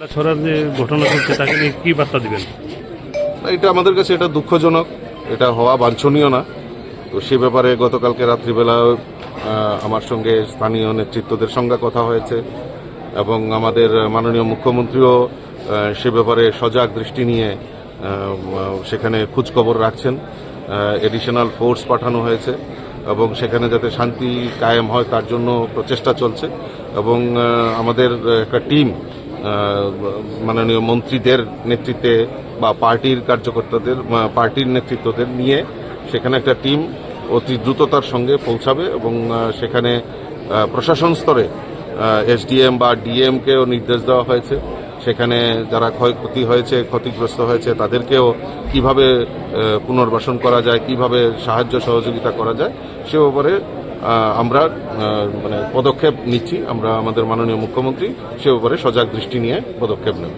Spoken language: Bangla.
ছড়ার যে ঘটনা ঘটছে তাকে নিয়ে কি বার্তা দিবেন? এটা আমাদের কাছে এটা দুঃখজনক, এটা হওয়া বাঞ্ছনীয় না। তো সে ব্যাপারে গতকালকে রাত্রিবেলা আমার সঙ্গে স্থানীয় নেতৃত্বদের সঙ্গে কথা হয়েছে এবং আমাদের মাননীয় মুখ্যমন্ত্রীও সে ব্যাপারে সজাগ দৃষ্টি নিয়ে সেখানে খোঁজখবর রাখছেন। এডিশনাল ফোর্স পাঠানো হয়েছে এবং সেখানে যাতে শান্তি কায়েম হয় তার জন্য প্রচেষ্টা চলছে এবং আমাদের একটা টিম মাননীয় মন্ত্রীদের নেতৃত্বে বা পার্টির কার্যকর্তাদের পার্টির নেতৃত্বদের নিয়ে সেখানে একটা টিম অতি দ্রুততার সঙ্গে পৌঁছাবে এবং সেখানে প্রশাসন স্তরে এসডিএম বা ডিএমকেও নির্দেশ দেওয়া হয়েছে সেখানে যারা ক্ষয়ক্ষতি হয়েছে ক্ষতিগ্রস্ত হয়েছে তাদেরকেও কিভাবে পুনর্বাসন করা যায়, কিভাবে সাহায্য সহযোগিতা করা যায় সে ব্যাপারে আমরা পদক্ষেপ নিচ্ছি। আমরা আমাদের মাননীয় মুখ্যমন্ত্রী সে ব্যাপারে সজাগ দৃষ্টি নিয়ে পদক্ষেপ নেব।